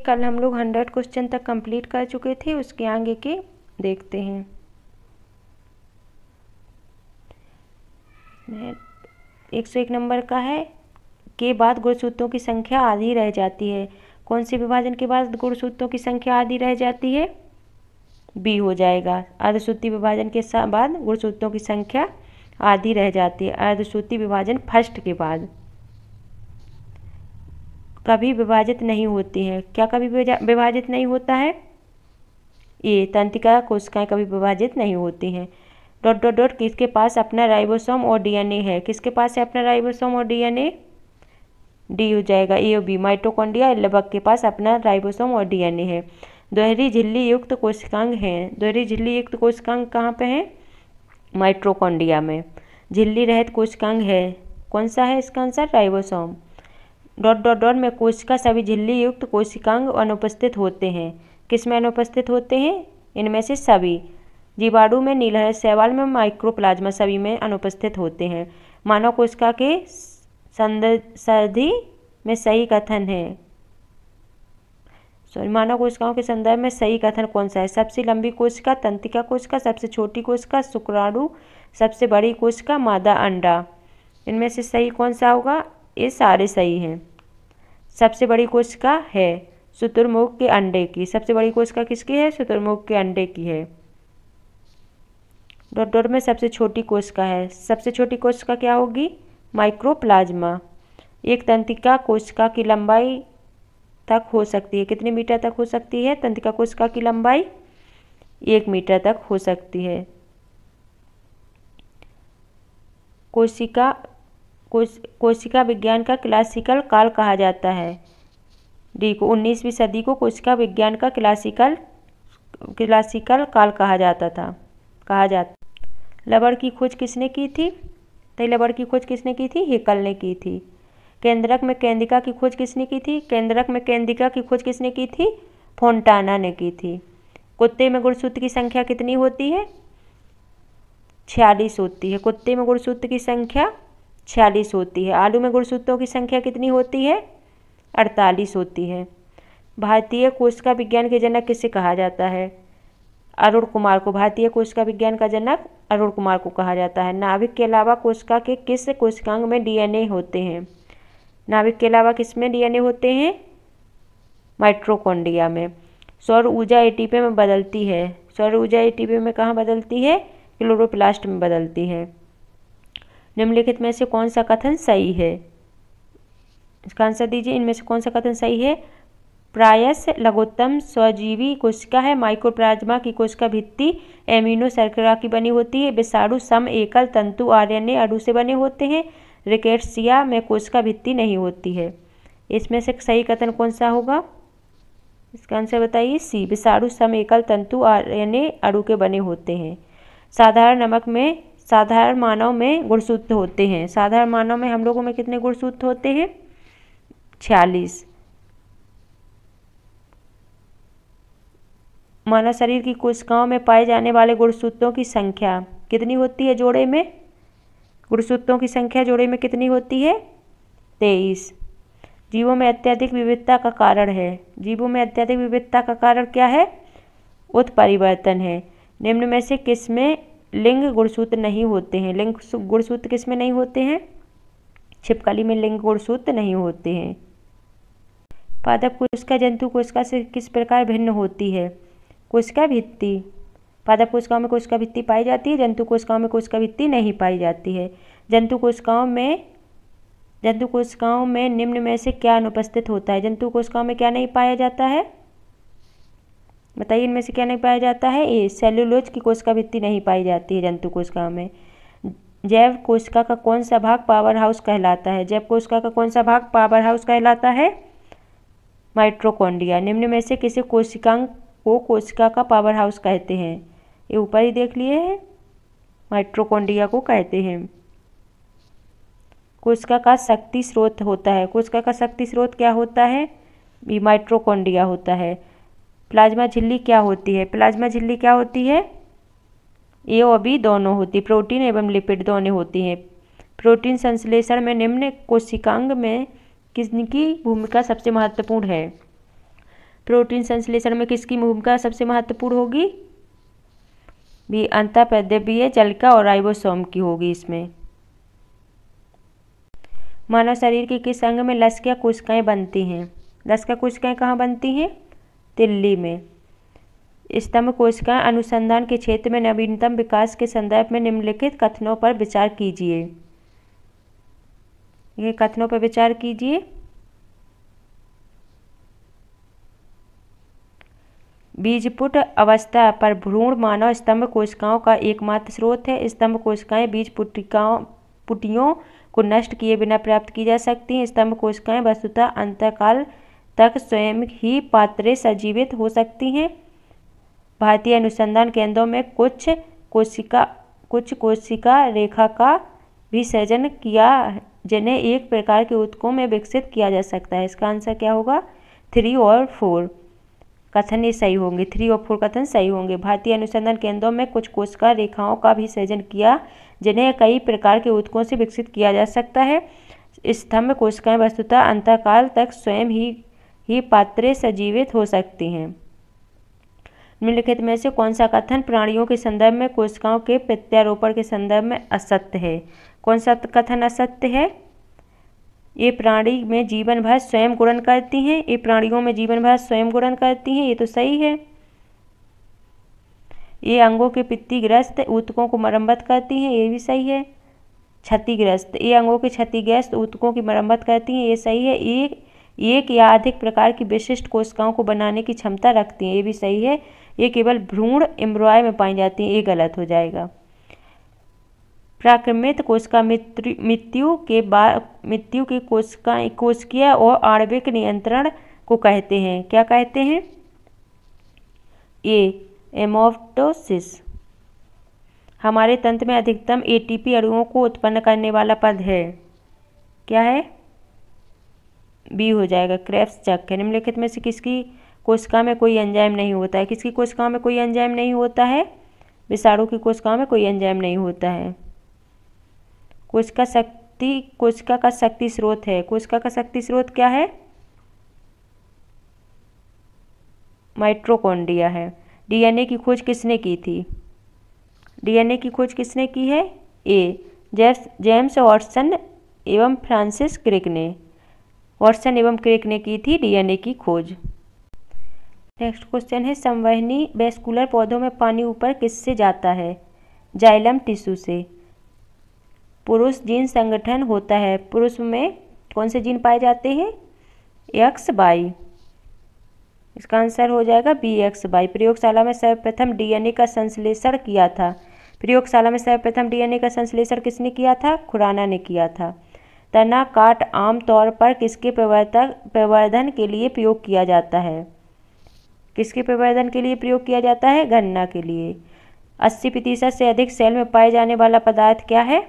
कल हम लोग 100 क्वेश्चन तक कंप्लीट कर चुके थे, उसके आगे के देखते हैं। 101 नंबर का है, के बाद गुणसूत्रों की संख्या आधी रह जाती है। कौन से विभाजन के बाद गुणसूत्रों की संख्या आधी रह जाती है? बी हो जाएगा। अर्धसूत्री विभाजन के बाद गुणसूत्रों की संख्या आधी रह जाती है। अर्धसूत्री विभाजन फर्स्ट के बाद कभी विभाजित नहीं होती है। क्या कभी विभाजित नहीं होता है? ये तंत्रिका कोशिकाएं कभी विभाजित नहीं होती हैं। डॉट डॉट डॉट किसके पास अपना राइबोसोम और डीएनए है? किसके पास है अपना राइबोसोम और डीएनए? डी हो जाएगा। ए और बी। माइटोकॉन्ड्रिया लबक के पास अपना राइबोसोम और डीएनए है। दोहरी झिल्ली युक्त कोशिकांग हैं। दोहरी झिल्ली युक्त कोशिकांग कहाँ पे है? माइटोकॉन्ड्रिया में। झिल्ली रहित कोशिकांग है, कौन सा है इसका answer? Ribosome. Dot dot dot में कोशिका सभी झिल्ली युक्त कोशिकांग अनुपस्थित होते हैं। किस में अनुपस्थित होते हैं? इनमें से सभी। जीवाणु में, नीलहर शैवाल में, माइक्रोप्लाज्मा सभी में अनुपस्थित होते हैं। मानव कोशिका के संदर्भ में सही कथन है। मानव कोशिकाओं के संदर्भ में सही कथन कौन सा है? सबसे लंबी कोशिका तंत्रिका कोशिका, सबसे छोटी कोशिका शुक्राणु, सबसे बड़ी कोशिका मादा अंडा। इनमें से सही कौन सा होगा? ये सारे सही हैं। सबसे बड़ी कोशिका है शुतुरमुर्ग के अंडे की। सबसे बड़ी कोशिका किसकी है? शुतुरमुर्ग के अंडे की है। डॉट डॉट में सबसे छोटी कोशिका है। सबसे छोटी कोशिका क्या होगी? माइक्रोप्लाज्मा। एक तंत्रिका कोशिका की लंबाई तक हो सकती है, कितने मीटर तक हो सकती है? तंत्रिका कोशिका की लंबाई 1 मीटर तक हो सकती है। कोशिका विज्ञान का क्लासिकल काल कहा जाता है। डी को 19वीं सदी को कोशिका विज्ञान का क्लासिकल काल कहा जाता। लवण की खोज किसने की थी? तो लवण की खोज किसने की थी? हेकल ने की थी। केंद्रक में केंद्रिका की खोज किसने की थी? केंद्रक में केंद्रिका की खोज किसने की थी? फोंटाना ने की थी। कुत्ते में गुणसूत्र की संख्या कितनी होती है? 46 होती है। कुत्ते में गुणसूत्र की संख्या 46 होती है। आलू में गुणसूत्रों की संख्या कितनी होती है? 48 होती है। भारतीय कोशिका विज्ञान के जनक किसे कहा जाता है? अरुण कुमार को। भारतीय कोशिका विज्ञान का जनक अरुण कुमार को कहा जाता है। नाभिक के अलावा कोशिका के किस कोशिकांग में डीएनए होते हैं? नाभिक के अलावा किस में डीएनए होते हैं? माइटोकॉन्ड्रिया में। सौर ऊर्जा एटीपी में बदलती है। सौर ऊर्जा एटीपी में कहाँ बदलती है? क्लोरोप्लास्ट में बदलती है। निम्नलिखित में से कौन सा कथन सही है? इसका आंसर दीजिए। इनमें से कौन सा कथन सही है? प्रायश लघुत्तम स्वजीवी कोशिका है। माइक्रोप्लाज्मा की कोशिका भित्ति एमिनो शर्करा की बनी होती है। विषाणु सम एकल तंतु आरएनए अणु से बने होते हैं। रिकेट्सिया में कोशिका भित्ति नहीं होती है। इसमें से सही कथन कौन सा होगा? इसका आंसर बताइए। सी, विषाणु सम एकल तंतु आरएनए अणु के बने होते हैं। साधारण मानव में गुणसूत्र होते हैं। साधारण मानव में हम लोगों में कितने गुणसूत्र होते हैं? 46। मानव शरीर की कोशिकाओं में पाए जाने वाले गुणसूत्रों की संख्या कितनी होती है जोड़े में? गुणसूत्रों की संख्या जोड़े में कितनी होती है? 23। जीवों में अत्यधिक विविधता का कारण है। जीवों में अत्यधिक विविधता का कारण क्या है? उत्परिवर्तन है। निम्न में से किस में लिंग गुणसूत्र नहीं होते हैं? लिंग गुणसूत्र किस में नहीं होते हैं? छिपकली में लिंग गुणसूत्र नहीं होते हैं। पादप कोशिका जंतु कोशिका से किस प्रकार भिन्न होती है? कोशिका भित्ति। पादप कोशिकाओं में कोशिका भित्ति पाई जाती है। जंतु कोशिकाओं में कोशिका भित्ति नहीं पाई जाती है। जंतु कोशिकाओं में निम्न में से क्या अनुपस्थित होता है? जंतु कोशिकाओं में क्या नहीं पाया जाता है? बताइए, इनमें से क्या नहीं पाया जाता है? ए, सेल्यूलोज की कोशिका भित्ति नहीं पाई जाती है जंतु कोशिकाओं में। जैव कोशिका का कौन सा भाग पावर हाउस कहलाता है? जैव कोशिका का कौन सा भाग पावर हाउस कहलाता है? माइटोकॉन्ड्रिया। निम्न में से किसी कोशिकांग को कोशिका का पावर हाउस कहते हैं? ये ऊपर ही देख लिए हैं, माइटोकॉन्ड्रिया को कहते हैं। कोशिका का शक्ति स्रोत होता है। कोशिका का शक्ति स्रोत क्या होता है? माइटोकॉन्ड्रिया होता है। प्लाज्मा झिल्ली क्या होती है? प्लाज्मा झिल्ली क्या होती है? ए और बी दोनों होती, प्रोटीन एवं लिपिड दोनों होती हैं। प्रोटीन संश्लेषण में निम्न कोशिकांग में किसकी भूमिका सबसे महत्वपूर्ण है? प्रोटीन संश्लेषण में किसकी भूमिका सबसे महत्वपूर्ण होगी? भी अंतःपद्रव्यीय जलिका और राइबोसोम की होगी इसमें। मानव शरीर के किस अंग में लसिका कोशिकाएं बनती हैं? लसिका कोशिकाएं कहाँ बनती हैं? तिल्ली में। स्तंभ कोशिकाएं अनुसंधान के क्षेत्र में नवीनतम विकास के संदर्भ में निम्नलिखित कथनों पर विचार कीजिए। ये कथनों पर विचार कीजिए। बीजपुट अवस्था पर भ्रूण मानव स्तंभ कोशिकाओं का एकमात्र स्रोत है। स्तंभ कोशिकाएं बीज पुटियों को नष्ट किए बिना प्राप्त की जा सकती हैं। स्तंभ कोशिकाएं वस्तुतः अंतकाल तक स्वयं ही पात्रे सजीवित हो सकती हैं। भारतीय अनुसंधान केंद्रों में कुछ कोशिका रेखा का भी सृजन किया, जिन्हें एक प्रकार के ऊतकों में विकसित किया जा सकता है। इसका आंसर क्या होगा? 3 और 4 कथन ये सही होंगे। 3 और 4 कथन सही होंगे। भारतीय अनुसंधान केंद्रों में कुछ कोशिका रेखाओं का भी सृजन किया, जिन्हें कई प्रकार के ऊतकों से विकसित किया जा सकता है। स्तंभ कोशिकाएं वस्तुतः अंतकाल तक स्वयं ही पात्रे सजीवित हो सकती हैं। निम्नलिखित में से कौन सा कथन प्राणियों के संदर्भ में कोशिकाओं के प्रत्यारोपण के संदर्भ में असत्य है? कौन सा कथन असत्य है? ये प्राणी में जीवन भर स्वयं गुणन करती हैं। ये प्राणियों में जीवन भर स्वयं गुणन करती हैं, ये तो सही है। ये अंगों के पित्तीग्रस्त ऊतकों को मरम्मत करती हैं, ये भी सही है। क्षतिग्रस्त, ये अंगों के क्षतिग्रस्त ऊतकों की मरम्मत करती हैं, ये सही है। एक या अधिक प्रकार की विशिष्ट कोशिकाओं को बनाने की क्षमता रखती हैं, ये भी सही है। ये केवल भ्रूण एम्ब्रॉय में पाई जाती हैं, ये गलत हो जाएगा। प्राकृमित कोशिका मृत्यु के कोशिकीय और आणविक नियंत्रण को कहते हैं। क्या कहते हैं? ए एमोप्टोसिस। हमारे तंत्र में अधिकतम एटीपी अणुओं को उत्पन्न करने वाला पद है, क्या है? बी हो जाएगा, क्रेब्स चक है। निम्नलिखित में से किसकी कोशिका में कोई एंजाइम नहीं होता है? किसकी कोशिका में कोई एंजाइम नहीं होता है? विषाणु की कोशिका में कोई एंजाइम नहीं होता है। कोशिका का शक्ति स्रोत है। कोशिका का शक्ति स्रोत क्या है? माइटोकॉन्ड्रिया है। डीएनए की खोज किसने की थी? डीएनए की खोज किसने की है? ए जेम्स वाटसन एवं फ्रांसिस क्रिक ने। वाटसन एवं क्रिक ने की थी डीएनए की खोज। नेक्स्ट क्वेश्चन है, संवहनी वैस्कुलर पौधों में पानी ऊपर किससे जाता है? जाइलम टिश्यू से। पुरुष जीन संगठन होता है। पुरुष में कौन से जीन पाए जाते हैं? XY। इसका आंसर हो जाएगा BXY। प्रयोगशाला में सर्वप्रथम डीएनए का संश्लेषण किया था। प्रयोगशाला में सर्वप्रथम डीएनए का संश्लेषण किसने किया था? खुराना ने किया था। तना काट आमतौर पर किसके प्रवर्धन के लिए प्रयोग किया जाता है? किसके प्रवर्धन के लिए प्रयोग किया जाता है? गन्ना के लिए। 80% से अधिक सेल में पाए जाने वाला पदार्थ क्या है?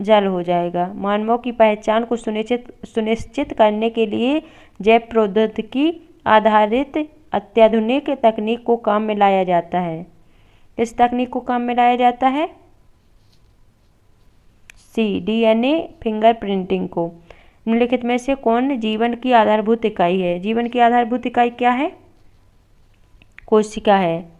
जल हो जाएगा। मानवों की पहचान को सुनिश्चित करने के लिए जैव प्रौद्योगिकी आधारित अत्याधुनिक तकनीक को काम में लाया जाता है। किस तकनीक को काम में लाया जाता है? सी डीएनए फिंगरप्रिंटिंग को। निम्नलिखित में से कौन जीवन की आधारभूत इकाई है? जीवन की आधारभूत इकाई क्या है? कोशिका है।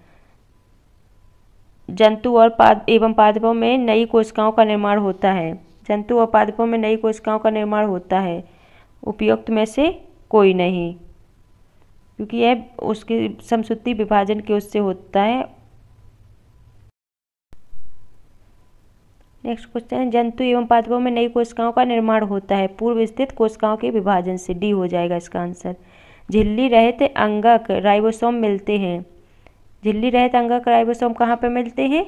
जंतु और पादपों में नई कोशिकाओं का निर्माण होता है। जंतु और पादपों में नई कोशिकाओं का निर्माण होता है। उपयुक्त में से कोई नहीं, क्योंकि यह उसकी समसूत्री विभाजन के उससे होता है। नेक्स्ट क्वेश्चन है, जंतु एवं पादपों में नई कोशिकाओं का निर्माण होता है पूर्व स्थित कोशिकाओं के विभाजन से। डी हो जाएगा इसका आंसर। झिल्ली रहित अंगक राइबोसोम मिलते हैं। झिल्ली रहित अंगक राइबोसोम कहाँ पर मिलते हैं?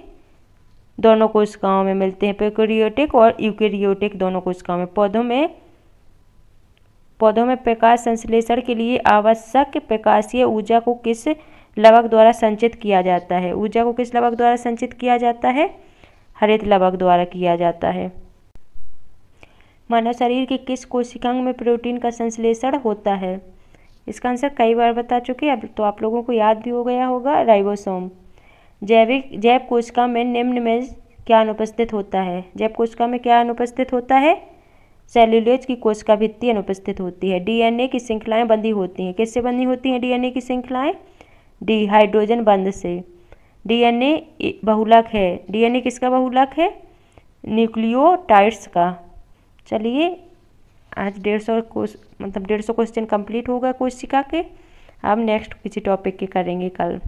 दोनों कोशिकाओं में मिलते हैं, प्रोकैरियोटिक और यूकैरियोटिक दोनों कोशिकाओं में। पौधों में प्रकाश संश्लेषण के लिए आवश्यक प्रकाशीय ऊर्जा को किस लवक द्वारा संचित किया जाता है? ऊर्जा को किस लवक द्वारा संचित किया जाता है? हरित लवक द्वारा किया जाता है। मानव शरीर के किस कोशिकांग में प्रोटीन का संश्लेषण होता है? इसका आंसर कई बार बता चुके हैं, अब तो आप लोगों को याद भी हो गया होगा, राइबोसोम। जैव कोशिका में निम्न में क्या अनुपस्थित होता है? जैव कोशिका में क्या अनुपस्थित होता है? सेल्यूलोज की कोशिका भित्ति अनुपस्थित होती है। डीएनए की श्रृंखलाएं बंधी होती हैं। किससे बंधी होती हैं डीएनए की श्रृंखलाएं? डी हाइड्रोजन बंध से। डीएनए बहुलक है। डीएनए किसका बहुलक है? न्यूक्लियोटाइड्स का। चलिए आज 150 क्वेश्चन कंप्लीट होगा कोशिका के। अब नेक्स्ट किसी टॉपिक के करेंगे कल।